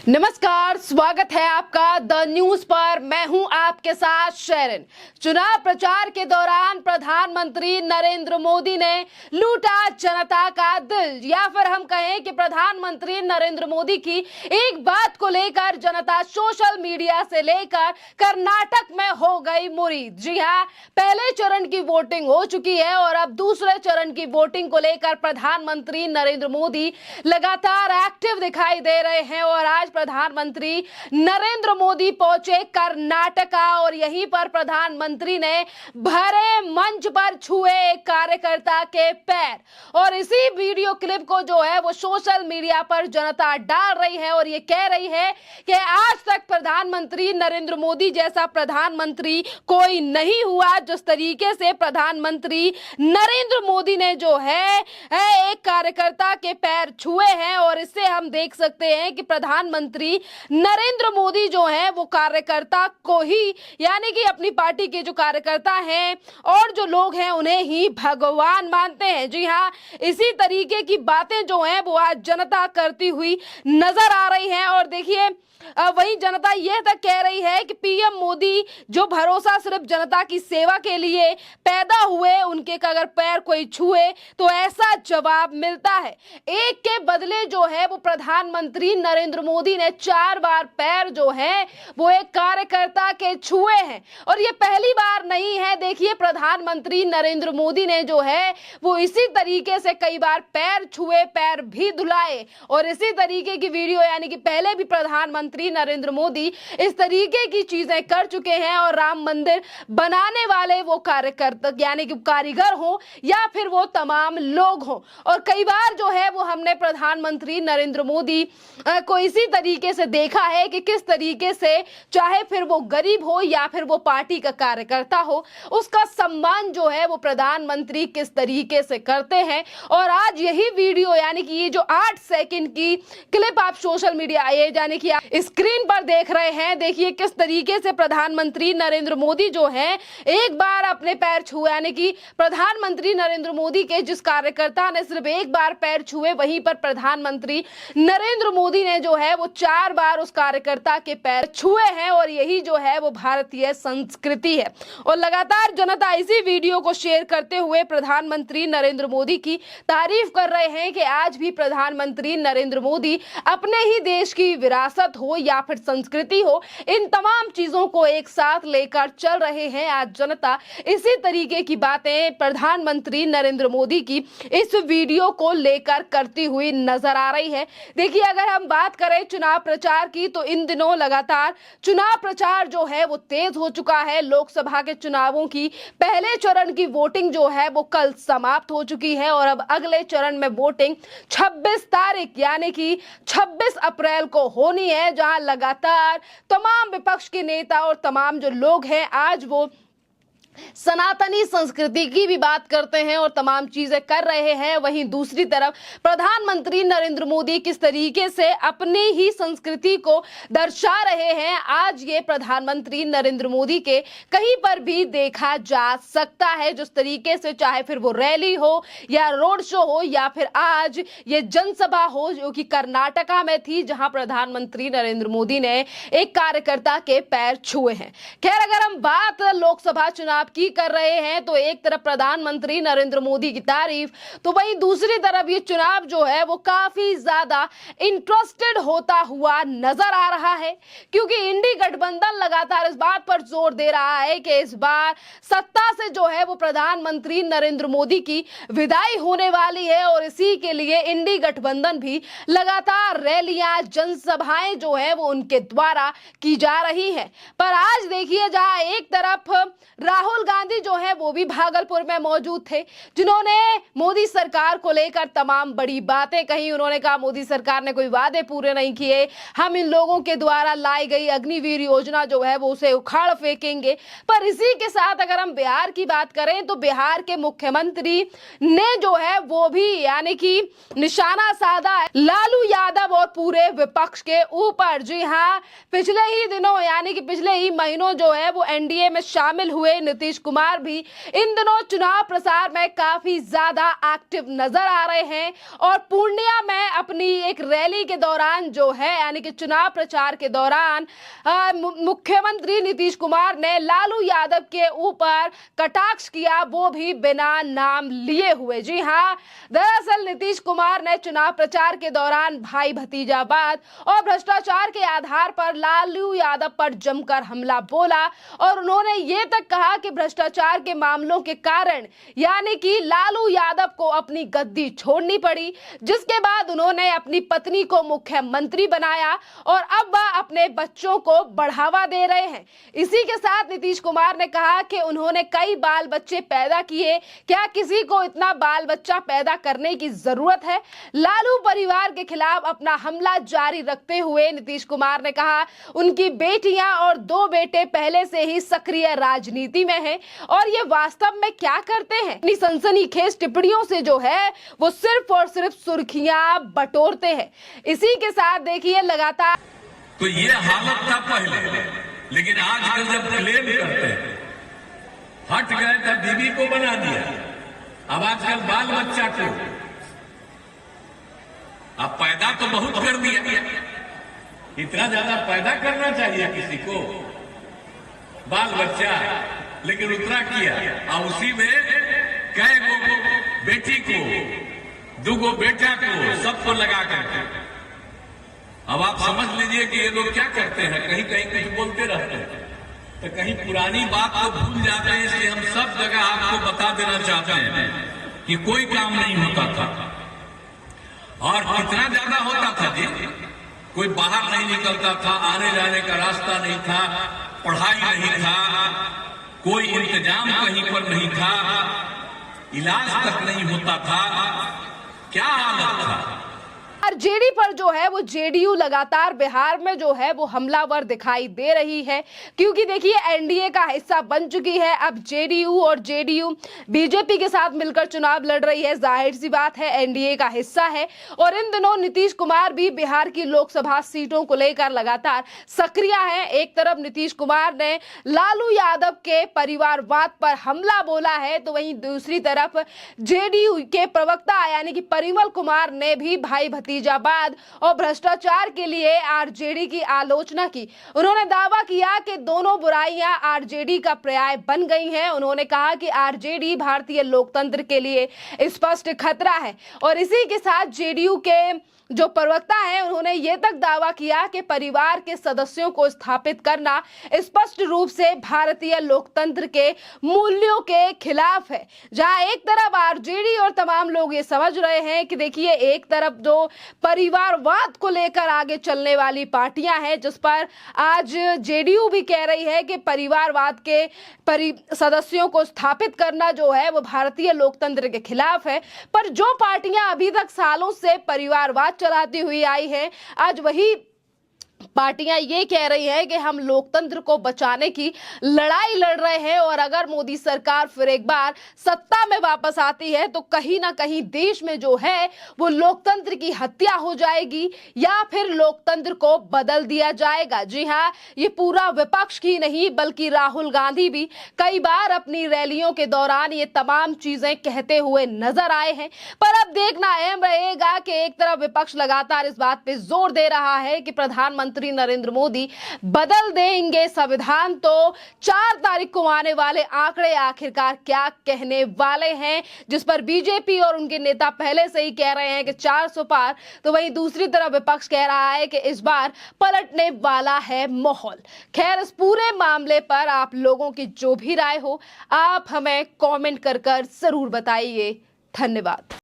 नमस्कार, स्वागत है आपका द न्यूज पर। मैं हूं आपके साथ शेरन। चुनाव प्रचार के दौरान प्रधानमंत्री नरेंद्र मोदी ने लूटा जनता का दिल, या फिर हम कहें कि प्रधानमंत्री नरेंद्र मोदी की एक बात को लेकर जनता सोशल मीडिया से लेकर कर्नाटक में हो गई मुरीद। जी हां, पहले चरण की वोटिंग हो चुकी है और अब दूसरे चरण की वोटिंग को लेकर प्रधानमंत्री नरेंद्र मोदी लगातार एक्टिव दिखाई दे रहे हैं और आज प्रधानमंत्री नरेंद्र मोदी पहुंचे कर्नाटका और यहीं पर प्रधानमंत्री ने भरे मंच पर छुए एक कार्यकर्ता के पैर और इसी वीडियो क्लिप को जो है वो सोशल मीडिया पर जनता डाल रही है और ये कह रही है कि आज तक प्रधानमंत्री नरेंद्र मोदी जैसा प्रधानमंत्री कोई नहीं हुआ। जिस तरीके से प्रधानमंत्री नरेंद्र मोदी ने जो है एक कार्यकर्ता के पैर छुए हैं और इससे हम देख सकते हैं कि प्रधानमंत्री नरेंद्र मोदी जो है वो कार्यकर्ता को ही, यानी कि अपनी पार्टी के जो कार्यकर्ता हैं और जो लोग हैं उन्हें ही भगवान मानते हैं। जी हाँ, इसी तरीके की बातें जो हैं वो आज जनता करती हुई नजर आ रही है और देखिए वही जनता यह तक कह रही है कि पीएम मोदी जो भरोसा सिर्फ जनता की सेवा के लिए पैदा हुए, उनके अगर पैर कोई छुए तो ऐसा जवाब मिलता है। एक के बदले जो है वो प्रधानमंत्री नरेंद्र मोदी ने 4 बार पैर जो है वो एक कार्यकर्ता के छुए हैं और ये पहली बार नहीं है। देखिए, प्रधानमंत्री नरेंद्र मोदी ने जो है वो इसी तरीके से कई बार पैर छुए, पैर भी धुलाए और इसी तरीके की वीडियो, यानी कि पहले भी प्रधानमंत्री नरेंद्र मोदी इस तरीके की चीजें कर चुके हैं और राम मंदिर बनाने वाले वो कार्यकर्ता, यानी कि कारीगर हो या फिर वो तमाम लोग हो, और कई बार जो है वो हमने प्रधानमंत्री नरेंद्र मोदी को इसी तरीके से देखा है कि किस तरीके से चाहे फिर वो गरीब हो या फिर वो पार्टी का कार्यकर्ता हो, उसका सम्मान जो है वो प्रधानमंत्री किस तरीके से करते हैं। और आज यही वीडियो, यानी कि ये जो 8 सेकंड की क्लिप आप सोशल मीडिया, ये यानी कि स्क्रीन पर देख रहे हैं, देखिए किस तरीके से प्रधानमंत्री नरेंद्र मोदी जो हैं एक बार अपने पैर छुए, यानी कि प्रधानमंत्री नरेंद्र मोदी के जिस कार्यकर्ता ने सिर्फ एक बार पैर छुए, वहीं पर प्रधानमंत्री नरेंद्र मोदी ने जो है वो 4 बार उस कार्यकर्ता के पैर छुए हैं और यही जो है वो भारतीय संस्कृति है। और लगातार जनता इसी वीडियो को शेयर करते हुए प्रधानमंत्री नरेंद्र मोदी की तारीफ कर रहे हैं कि आज भी प्रधानमंत्री नरेंद्र मोदी अपने ही देश की विरासत हो या फिर संस्कृति हो, इन तमाम चीजों को एक साथ लेकर चल रहे हैं। आज जनता इसी तरीके की बातें प्रधानमंत्री नरेंद्र मोदी की इस वीडियो को लेकर करती हुई नजर आ रही है। देखिए, अगर हम बात करें चुनाव प्रचार की तो इन दिनों लगातार चुनाव प्रचार जो है वो तेज हो चुका है। लोकसभा के चुनावों की पहले चरण की वोटिंग जो है वो कल समाप्त हो चुकी है और अब अगले चरण में वोटिंग 26 तारीख यानी कि 26 अप्रैल को होनी है, जहां लगातार तमाम विपक्ष के नेता और तमाम जो लोग हैं आज वो सनातनी संस्कृति की भी बात करते हैं और तमाम चीजें कर रहे हैं। वहीं दूसरी तरफ प्रधानमंत्री नरेंद्र मोदी किस तरीके से अपनी ही संस्कृति को दर्शा रहे हैं, आज ये प्रधानमंत्री नरेंद्र मोदी के कहीं पर भी देखा जा सकता है। जिस तरीके से चाहे फिर वो रैली हो या रोड शो हो या फिर आज ये जनसभा हो जो कि कर्नाटका में थी, जहां प्रधानमंत्री नरेंद्र मोदी ने एक कार्यकर्ता के पैर छुए हैं। खैर, अगर हम बात लोकसभा चुनाव की कर रहे हैं तो एक तरफ प्रधानमंत्री नरेंद्र मोदी की तारीफ, तो वहीं दूसरी तरफ ये चुनाव जो है वो काफी ज्यादा इंटरेस्टेड होता हुआ नजर आ रहा है, क्योंकि इंडी गठबंधन लगातार इस बात पर जोर दे रहा है कि इस बार सत्ता से जो है वो प्रधानमंत्री नरेंद्र मोदी की विदाई होने वाली है और इसी के लिए इंडी गठबंधन भी लगातार रैलियां, जनसभाएं जो है वो उनके द्वारा की जा रही है। पर आज देखिए, जहां एक तरफ राहुल गांधी जो है वो भी भागलपुर में मौजूद थे, जिन्होंने मोदी सरकार को लेकर तमाम बड़ी बातें कही। उन्होंने कहा मोदी सरकार ने कोई वादे पूरे नहीं किए, हम इन लोगों के द्वारा लाई गई अग्निवीर योजना जो है वो उसे उखाड़ फेंकेंगे। पर इसी के साथ अगर हम बिहार की बात करें तो बिहार के मुख्यमंत्री ने जो है वो भी, यानी कि निशाना साधा है लालू यादव और पूरे विपक्ष के ऊपर। जी हाँ, पिछले ही दिनों यानी कि पिछले ही महीनों जो है वो एनडीए में शामिल हुए नीतीश नीतीश कुमार भी इन दिनों चुनाव प्रचार में काफी ज्यादा एक्टिव नजर आ रहे हैं और पूर्णिया में अपनी एक रैली के दौरान जो है यानी कि चुनाव प्रचार के दौरान मुख्यमंत्री नीतीश कुमार ने लालू यादव के ऊपर कटाक्ष किया, वो भी बिना नाम लिए हुए। जी हाँ, दरअसल नीतीश कुमार ने चुनाव प्रचार के दौरान भाई भतीजावाद और भ्रष्टाचार के आधार पर लालू यादव पर जमकर हमला बोला और उन्होंने ये तक कहा कि भ्रष्टाचार के मामलों के कारण यानी कि लालू यादव को अपनी गद्दी छोड़नी पड़ी, जिसके बाद उन्होंने अपनी पत्नी को मुख्यमंत्री बनाया और अब वह अपने बच्चों को बढ़ावा दे रहे हैं। इसी के साथ नीतीश कुमार ने कहा कि उन्होंने कई बाल बच्चे पैदा किए, क्या किसी को इतना बाल बच्चा पैदा करने की जरूरत है? लालू परिवार के खिलाफ अपना हमला जारी रखते हुए नीतीश कुमार ने कहा उनकी बेटियां और 2 बेटे पहले से ही सक्रिय राजनीति में हैं और ये वास्तव में क्या करते हैं? अपनी सनसनीखेज टिप्पणियों से जो है वो सिर्फ और सिर्फ सुर्खियां बटोरते हैं। इसी के साथ देखिए लगातार तो ये हालत था पहले, लेकिन आजकल जब क्लेम करते हैं हट गए तब बीबी को बना दिया, अब आजकल बाल बच्चा को अब पैदा तो बहुत कर दिया, इतना ज्यादा पैदा करना चाहिए किसी को बाल बच्चा, लेकिन उतना किया और उसी में कई गो बेटी को 2 गो बेटा को सबको लगा करके। अब आप समझ लीजिए कि ये लोग क्या करते हैं, कहीं कहीं कुछ बोलते रहते हैं तो कहीं पुरानी बात को भूल जाते हैं, इसलिए हम सब जगह आपको बता देना चाहते हैं कि कोई काम नहीं होता था और कितना ज्यादा होता था जी, कोई बाहर नहीं निकलता था, आने जाने का रास्ता नहीं था, पढ़ाई नहीं था, कोई इंतजाम कहीं पर नहीं था, इलाज तक नहीं होता था, क्या हालत था। आरजेडी पर जो है वो जेडीयू लगातार बिहार में जो है वो हमलावर दिखाई दे रही है, क्योंकि देखिए एनडीए का हिस्सा बन चुकी है। अब जेडीयू और जेडीयू बीजेपी के साथ मिलकर चुनाव लड़ रही है, जाहिर सी बात है एनडीए का हिस्सा है और इन दिनों नीतीश कुमार भी बिहार की लोकसभा सीटों को लेकर लगातार सक्रिय है। एक तरफ नीतीश कुमार ने लालू यादव के परिवारवाद पर हमला बोला है तो वहीं दूसरी तरफ जेडीयू के प्रवक्ता यानी कि परिमल कुमार ने भी भाई भतीजावाद और भ्रष्टाचार के लिए आरजेडी की आलोचना की। उन्होंने दावा किया कि दोनों बुराइयां आरजेडी का पर्याय बन गई हैं। उन्होंने कहा कि आरजेडी भारतीय लोकतंत्र के लिए स्पष्ट खतरा है और इसी के साथ जेडीयू के जो प्रवक्ता है उन्होंने ये तक दावा किया कि परिवार के सदस्यों को स्थापित करना स्पष्ट रूप से भारतीय लोकतंत्र के मूल्यों के खिलाफ है। जहां एक तरफ आरजेडी और तमाम लोग ये समझ रहे हैं कि देखिए एक तरफ जो परिवारवाद को लेकर आगे चलने वाली पार्टियां हैं, जिस पर आज जेडीयू भी कह रही है कि परिवारवाद के सदस्यों को स्थापित करना जो है वो भारतीय लोकतंत्र के खिलाफ है, पर जो पार्टियां अभी तक सालों से परिवारवाद चलाती हुई आई है, आज वही पार्टियां ये कह रही है कि हम लोकतंत्र को बचाने की लड़ाई लड़ रहे हैं और अगर मोदी सरकार फिर एक बार सत्ता में वापस आती है तो कहीं ना कहीं देश में जो है वो लोकतंत्र की हत्या हो जाएगी या फिर लोकतंत्र को बदल दिया जाएगा। जी हाँ, ये पूरा विपक्ष ही नहीं बल्कि राहुल गांधी भी कई बार अपनी रैलियों के दौरान ये तमाम चीजें कहते हुए नजर आए हैं। पर अब देखना अहम रहेगा कि एक तरफ विपक्ष लगातार इस बात पे जोर दे रहा है कि प्रधानमंत्री नरेंद्र मोदी बदल देंगे संविधान, तो 4 तारीख को आने वाले आंकड़े आखिरकार क्या कहने वाले हैं, जिस पर बीजेपी और उनके नेता पहले से ही कह रहे हैं कि 400 पार, तो वहीं दूसरी तरफ विपक्ष कह रहा है कि इस बार पलटने वाला है माहौल। खैर, इस पूरे मामले पर आप लोगों की जो भी राय हो आप हमें कमेंट कर जरूर बताइए। धन्यवाद।